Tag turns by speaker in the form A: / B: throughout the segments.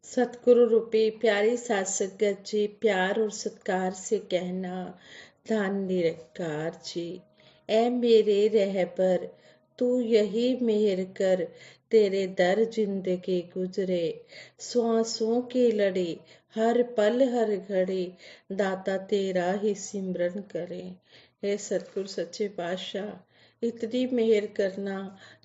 A: सतगुरु रूपी प्यारी सात संगत जी, प्यार और सत्कार से कहना, धन निरंकार जी। ऐ मेरे रहबर तू यही मेहर कर, तेरे दर जिंदगी गुजरे, श्वासों की लड़ी हर पल हर घड़ी, दाता तेरा ही सिमरन करे। हे सतगुरु सच्चे पातशाह, इतनी मेहर करना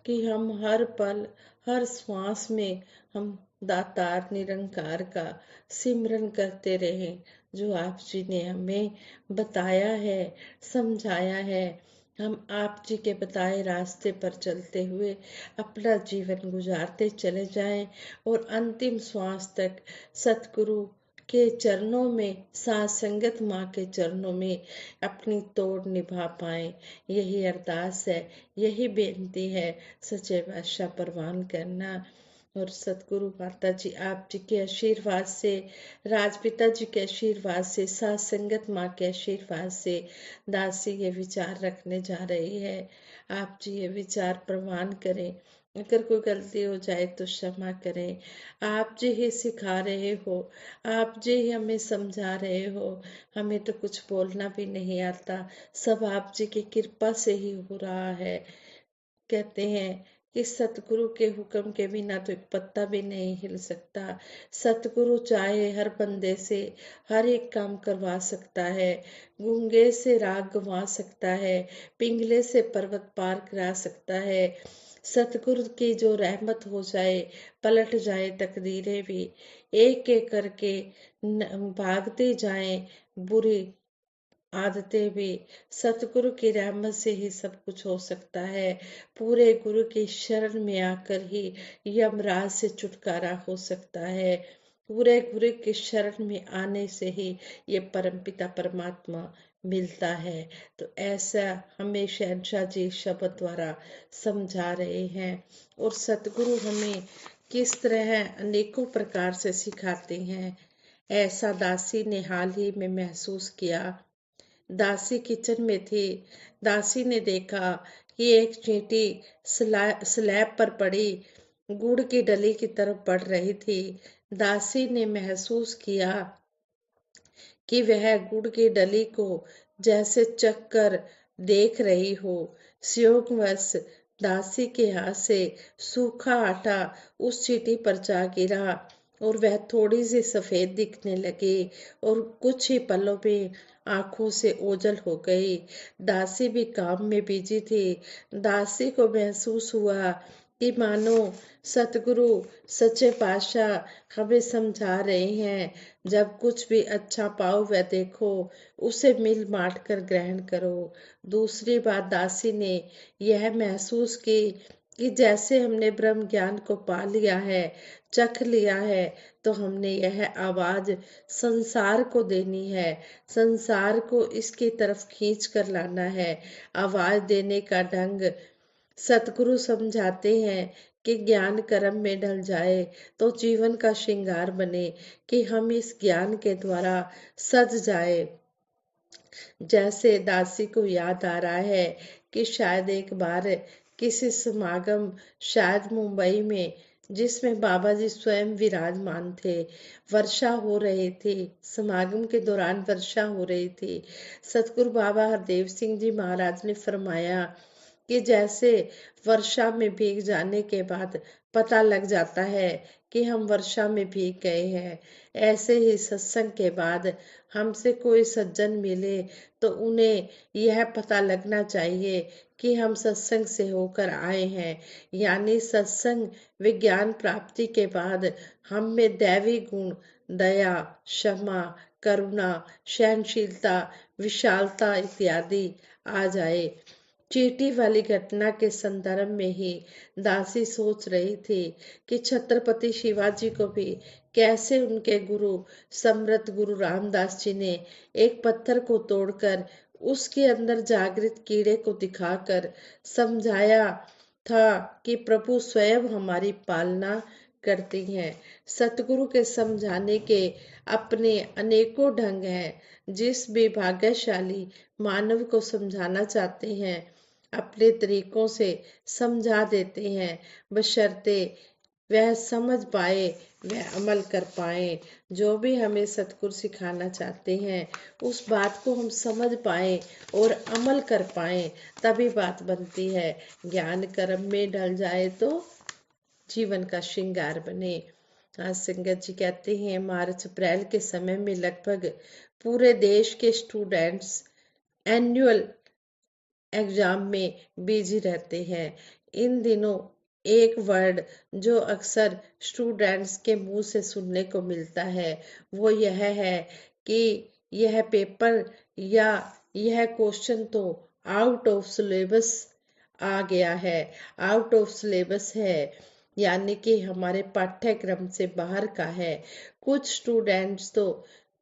A: कि हम हर पल हर श्वास में हम दातार निरंकार का सिमरन करते रहे, जो आप जी ने हमें बताया है, समझाया है। हम आप जी के बताए रास्ते पर चलते हुए अपना जीवन गुजारते चले जाएं और अंतिम श्वास तक सतगुरु के चरणों में, साथ संगत माँ के चरणों में अपनी तोड़ निभा पाए। यही अरदास है, यही बेनती है। सच्चे बादशाह परवान करना और सतगुरु माता जी आप जी के आशीर्वाद से, राजपिता जी के आशीर्वाद से, साथ संगत माँ के आशीर्वाद से दासी ये विचार रखने जा रही है। आप जी ये विचार प्रवान करें। अगर कोई गलती हो जाए तो क्षमा करें। आप जी ही सिखा रहे हो, आप जी ही हमें समझा रहे हो। हमें तो कुछ बोलना भी नहीं आता, सब आप जी की कृपा से ही हो रहा है। कहते हैं कि सतगुरु के हुक्म के बिना तो एक पत्ता भी नहीं हिल सकता। सतगुरु चाहे हर बंदे से हर एक काम करवा सकता है, गूंगे से राग गंवा सकता है, पिंगले से पर्वत पार करा सकता है। सतगुरु की जो रहमत हो जाए, पलट जाए तकदीरें भी, एक एक करके भागते जाएं बुरी आदतें भी। सतगुरु की रहमत से ही सब कुछ हो सकता है। पूरे गुरु की शरण में आकर ही यमराज से छुटकारा हो सकता है। पूरे गुरु की शरण में आने से ही ये परमपिता परमात्मा मिलता है। तो ऐसा हमें शहंशाह जी शब्द द्वारा समझा रहे हैं और सतगुरु हमें किस तरह अनेकों प्रकार से सिखाते हैं। ऐसा दासी ने हाल ही में महसूस किया। दासी किचन में थी। दासी ने देखा कि एक चींटी स्लैब पर पड़ी गुड़ की डली की तरफ बढ़ रही थी। दासी ने महसूस किया कि वह गुड़ की डली को जैसे चख कर देख रही हो। संयोगवश दासी के हाथ से सूखा आटा उस चींटी पर जा गिरा और वह थोड़ी सी सफेद दिखने लगी और कुछ ही पलों में आंखों से ओझल हो गई। दासी भी काम में बिजी थी। दासी को महसूस हुआ कि मानो सतगुरु सच्चे पातशाह हमें समझा रहे हैं, जब कुछ भी अच्छा पाओ वह देखो, उसे मिल बांट कर ग्रहण करो। दूसरी बात दासी ने यह महसूस की कि जैसे हमने ब्रह्म ज्ञान को पा लिया है, चख लिया है, तो हमने यह आवाज संसार को देनी है, संसार को इसकी तरफ खींच कर लाना है। आवाज देने का ढंग सतगुरु समझाते हैं कि ज्ञान कर्म में ढल जाए तो जीवन का श्रृंगार बने, कि हम इस ज्ञान के द्वारा सज जाए। जैसे दासी को याद आ रहा है कि शायद एक बार किसी समागम, शायद मुंबई में, जिसमें बाबा जी स्वयं विराजमान थे, वर्षा हो रही थी। समागम के दौरान वर्षा हो रही थी। सतगुरु बाबा हरदेव सिंह जी महाराज ने फरमाया कि जैसे वर्षा में भीग जाने के बाद पता लग जाता है कि हम वर्षा में भीग गए हैं, ऐसे ही सत्संग के बाद हमसे कोई सज्जन मिले तो उन्हें यह पता लगना चाहिए कि हम सत्संग से होकर आए हैं। यानी सत्संग विज्ञान प्राप्ति के बाद हम में दैवी गुण, दया, क्षमा, करुणा, सहनशीलता, विशालता इत्यादि आ जाए। चींटी वाली घटना के संदर्भ में ही दासी सोच रही थी कि छत्रपति शिवाजी को भी कैसे उनके गुरु सम्राट गुरु रामदास जी ने एक पत्थर को तोड़कर उसके अंदर जागृत कीड़े को दिखाकर समझाया था कि प्रभु स्वयं हमारी पालना करती हैं। सतगुरु के समझाने के अपने अनेकों ढंग हैं। जिस भी भाग्यशाली मानव को समझाना चाहते हैं, अपने तरीकों से समझा देते हैं, बशर्ते वह समझ पाए, वह अमल कर पाए। जो भी हमें सतगुरु सिखाना चाहते हैं उस बात को हम समझ पाए और अमल कर पाए, तभी बात बनती है। ज्ञान कर्म में ढल जाए तो जीवन का श्रृंगार बने। आज संगत जी कहते हैं मार्च अप्रैल के समय में लगभग पूरे देश के स्टूडेंट्स एनुअल एग्जाम में बिजी रहते हैं। इन दिनों एक वर्ड जो अक्सर स्टूडेंट्स के मुंह से सुनने को मिलता है वो यह है कि यह पेपर या यह क्वेश्चन तो आउट ऑफ सिलेबस आ गया है, आउट ऑफ सिलेबस है, यानी कि हमारे पाठ्यक्रम से बाहर का है। कुछ स्टूडेंट्स तो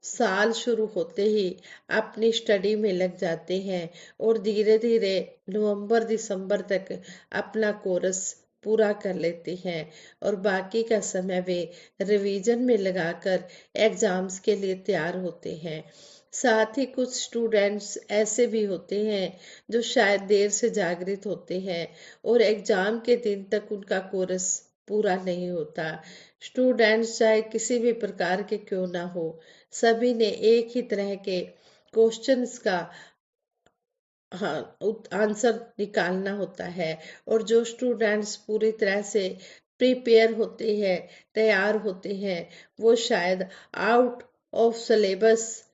A: साल शुरू होते ही अपनी स्टडी में लग जाते हैं और धीरे धीरे नवंबर दिसंबर तक अपना कोर्स पूरा कर लेते हैं और बाकी का समय वे रिवीजन में लगाकर एग्जाम्स के लिए तैयार होते हैं। साथ ही कुछ स्टूडेंट्स ऐसे भी होते हैं जो शायद देर से जागृत होते हैं और एग्जाम के दिन तक उनका कोर्स पूरा नहीं होता। स्टूडेंट्स चाहे किसी भी प्रकार के क्यों ना हो, सभी ने एक ही तरह के क्वेश्चंस का आंसर निकालना होता है। और जो स्टूडेंट्स पूरी तरह से प्रिपेयर होते हैं, तैयार होते हैं, वो शायद out of syllabus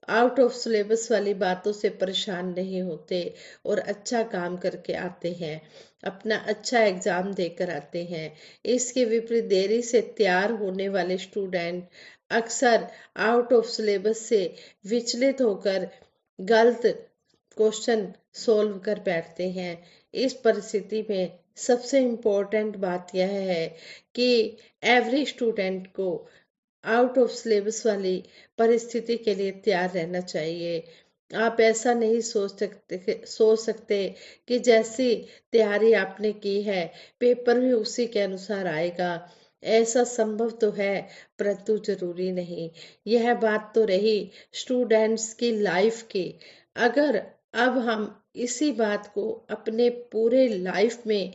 A: out of syllabus वाली बातों से परेशान नहीं होते और अच्छा काम करके आते हैं, अपना अच्छा एग्जाम देकर आते हैं। इसके विपरीत देरी से तैयार होने वाले स्टूडेंट अक्सर आउट ऑफ सिलेबस से विचलित होकर गलत क्वेश्चन सोल्व कर बैठते हैं। इस परिस्थिति में सबसे इम्पोर्टेंट बात यह है कि एवरी स्टूडेंट को आउट ऑफ सिलेबस वाली परिस्थिति के लिए तैयार रहना चाहिए। आप ऐसा नहीं सोच सकते कि जैसी तैयारी आपने की है पेपर भी उसी के अनुसार आएगा। ऐसा संभव तो है परंतु जरूरी नहीं। यह बात तो रही स्टूडेंट्स की लाइफ की। अगर अब हम इसी बात को अपने पूरे लाइफ में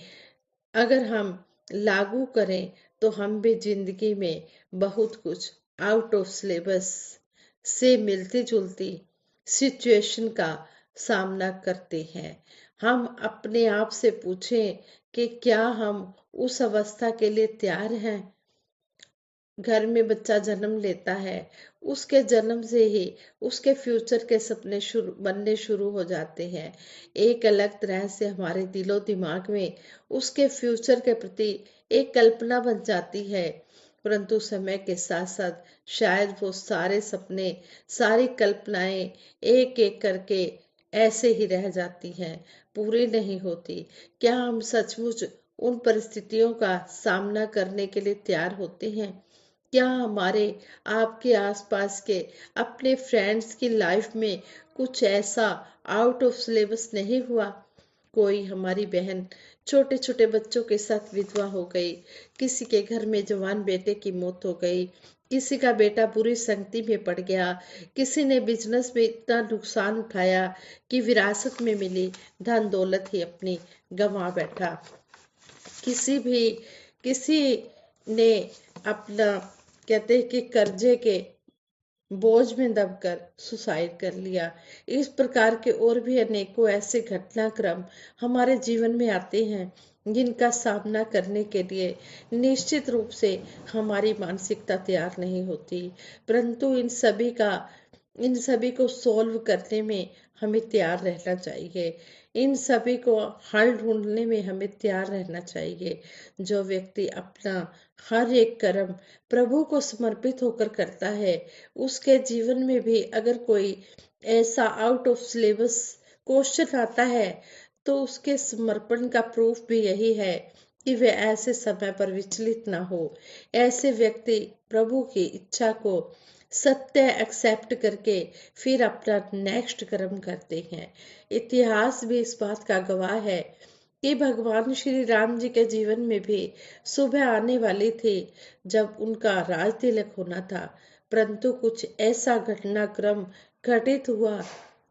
A: अगर हम लागू करें तो हम भी जिंदगी में बहुत कुछ आउट ऑफ सिलेबस से मिलती जुलती सिचुएशन का सामना करते हैं। हम अपने आप से पूछें कि क्या हम उस अवस्था के लिए तैयार हैं। घर में बच्चा जन्म लेता है, उसके जन्म से ही उसके फ्यूचर के सपने बनने शुरू हो जाते हैं। एक अलग तरह से हमारे दिलो दिमाग में उसके फ्यूचर के प्रति एक कल्पना बन जाती है, परंतु समय के साथ साथ शायद वो सारे सपने, सारी कल्पनाएं एक एक करके ऐसे ही रह जाती हैं, पूरी नहीं होती। क्या हम सचमुच उन परिस्थितियों का सामना करने के लिए तैयार होते हैं? क्या हमारे आपके आसपास के अपने फ्रेंड्स की लाइफ में कुछ ऐसा आउट ऑफ सिलेबस नहीं हुआ? कोई हमारी बहन छोटे छोटे बच्चों के साथ विधवा हो गई, किसी के घर में जवान बेटे की मौत हो गई, किसी का बेटा बुरी संगति में पड़ गया, किसी ने बिजनेस में इतना नुकसान उठाया कि विरासत में मिली धन दौलत ही अपनी गंवा बैठा। किसी ने अपना कहते हैं कि कर्जे के बोझ में दबकर सुसाइड कर लिया। इस प्रकार के और भी अनेकों ऐसे घटनाक्रम हमारे जीवन में आते हैं जिनका सामना करने के लिए निश्चित रूप से हमारी मानसिकता तैयार नहीं होती, परंतु इन सभी को सॉल्व करने में हमें तैयार रहना चाहिए। इन सभी को हल ढूंढने में हमें तैयार रहना चाहिए। जो व्यक्ति अपना हर एक कर्म प्रभु को समर्पित होकर करता है, उसके जीवन में भी अगर कोई ऐसा आउट ऑफ सिलेबस क्वेश्चन आता है तो उसके समर्पण का प्रूफ भी यही है कि वे ऐसे समय पर विचलित ना हो। ऐसे व्यक्ति प्रभु की इच्छा को सत्य एक्सेप्ट करके फिर अपना नेक्स्ट कर्म करते हैं। इतिहास भी इस बात का गवाह है कि भगवान श्री राम जी के जीवन में भी सुबह आने वाली थी जब उनका राज तिलक होना था, परंतु कुछ ऐसा घटनाक्रम घटित हुआ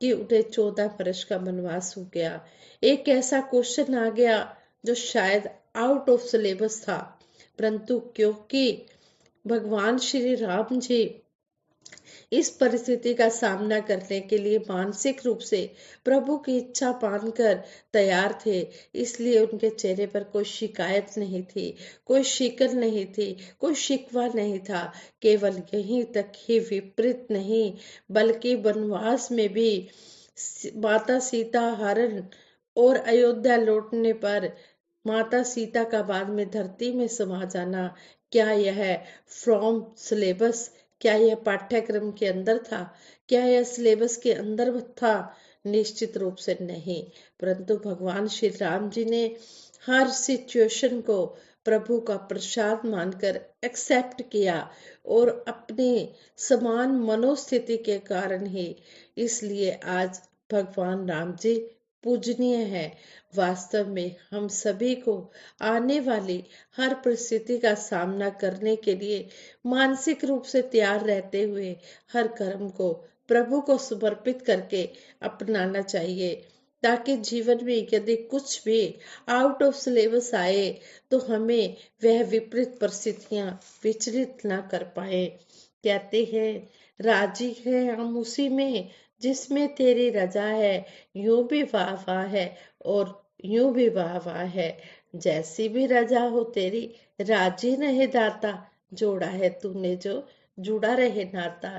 A: कि उन्हें 14 वर्ष का वनवास हो गया। एक ऐसा क्वेश्चन आ गया जो शायद आउट ऑफ सिलेबस था, परंतु क्योंकि भगवान श्री राम जी इस परिस्थिति का सामना करने के लिए मानसिक रूप से प्रभु की इच्छा मानकर तैयार थे, इसलिए उनके चेहरे पर कोई शिकायत नहीं थी, कोई शिकन नहीं थी, कोई शिकवा नहीं था। केवल यहीं तक ही विपरीत नहीं, बल्कि वनवास में भी माता सीता हरण और अयोध्या लौटने पर माता सीता का बाद में धरती में समा जाना, क्या यह फ्रॉम सिलेबस, क्या यह पाठ्यक्रम के अंदर था, क्या यह सिलेबस के अंदर था? निश्चित रूप से नहीं। परंतु भगवान श्री राम जी ने हर सिचुएशन को प्रभु का प्रसाद मानकर एक्सेप्ट किया, और अपने समान मनोस्थिति के कारण ही इसलिए आज भगवान राम जी पूजनीय है। वास्तव में हम सभी को आने वाली हर परिस्थिति का सामना करने के लिए मानसिक रूप से तैयार रहते हुए हर कर्म को प्रभु को समर्पित करके अपनाना चाहिए, ताकि जीवन में यदि कुछ भी आउट ऑफ सिलेबस आए तो हमें वह विपरीत परिस्थितियां विचलित ना कर पाए। कहते हैं राजी है हम उसी में जिसमें तेरी रजा है, यूं भी वाह वाह है और यूं भी वाह वाह है। जैसी भी रजा हो तेरी, राजी रहे दाता, जोड़ा है तूने जो जुड़ा रहे नाता।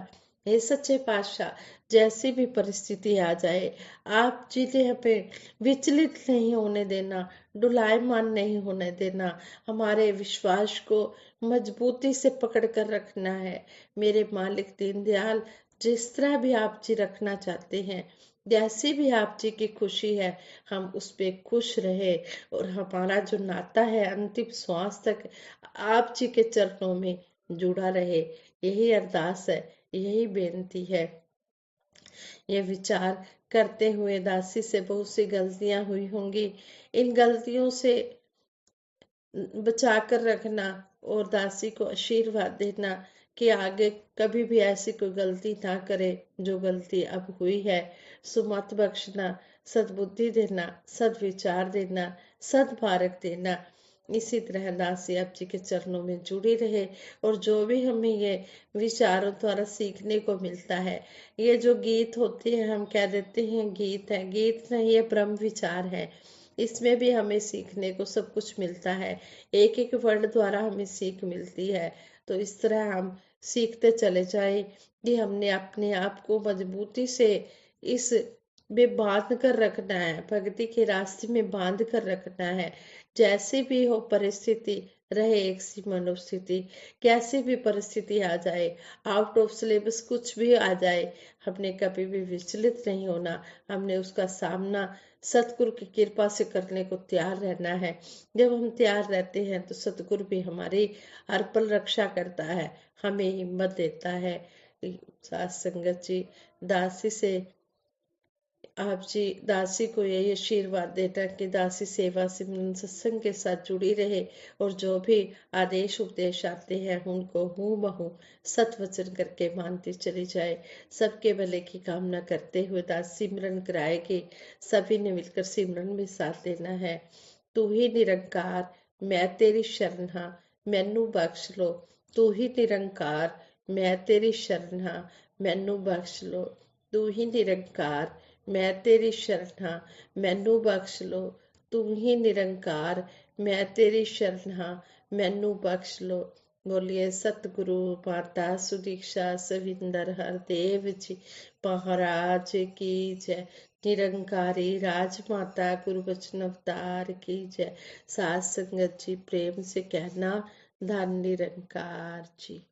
A: हे सच्चे पातशाह, जैसी भी परिस्थिति आ जाए, आप जिन्हें हमें विचलित नहीं होने देना, डुलायमान नहीं होने देना, हमारे विश्वास को मजबूती से पकड़ कर रखना है। मेरे मालिक दीनदयाल, जिस तरह भी आप जी रखना चाहते हैं, जैसी भी आप जी की खुशी है, हम उस पे खुश रहे, और हमारा जो नाता है अंतिम श्वास तक आप जी के चरणों में जुड़ा रहे। यही अरदास है, यही बेनती है। ये विचार करते हुए दासी से बहुत सी गलतियां हुई होंगी, इन गलतियों से बचा कर रखना और दासी को आशीर्वाद देना कि आगे कभी भी ऐसी कोई गलती ना करे जो गलती अब हुई है। सुमत बख्शना, सद्बुद्धि देना, सद्विचार देना, सद्भारक देना। इसी तरह दासी आप जी के चरणों में जुड़ी रहे, और जो भी हमें ये विचारों द्वारा सीखने को मिलता है, ये जो गीत होते हैं हम कह देते हैं गीत है, गीत नहीं, ये ब्रह्म विचार है। इसमें भी हमें सीखने को सब कुछ मिलता है, एक एक वर्ड द्वारा हमें सीख मिलती है। तो इस तरह हम सीखते चले जाए कि हमने अपने आप को मजबूती से इस में बांध कर रखना है, भक्ति के रास्ते में बांध कर रखना है। जैसी भी हो परिस्थिति रहे, एक सी मनोस्थिति, कैसी भी परिस्थिति आ जाए, आउट ऑफ सिलेबस कुछ भी आ जाए, हमने कभी भी विचलित नहीं होना। हमने उसका सामना सतगुरु की कृपा से करने को तैयार रहना है। जब हम तैयार रहते हैं तो सतगुरु भी हमारी हर पल रक्षा करता है, हमें हिम्मत देता है। साथ संगत जी, दासी से आप जी दासी को यही आशीर्वाद देता कि दासी सेवा सिमरन सत्संग के साथ जुड़ी रहे, और जो भी आदेश उपदेश आते हैं उनको हूँ बहू सत वचन करके मानती चली जाए। सबके भले की कामना करते हुए दास सिमरन कराएगी। सभी ने मिलकर सिमरन में साथ देना है। तू ही निरंकार, मैं तेरी शरण हाँ, मैनू बख्श लो। तू ही निरंकार, मैं तेरी शरण हाँ, मैनू बख्श लो। तू ही निरंकार, मैं तेरी शरण हाँ, मैनू बख्श लो। तू ही निरंकार, मैं तेरी शरण हाँ, मैनू बख्श लो। बोलिए सतगुरु माता सुदीक्षा सविंदर हरदेव जी महाराज की जय। निरंकारी राजमाता गुरु बचन अवतार की जय। सात संगत जी प्रेम से कहना, धन निरंकार जी।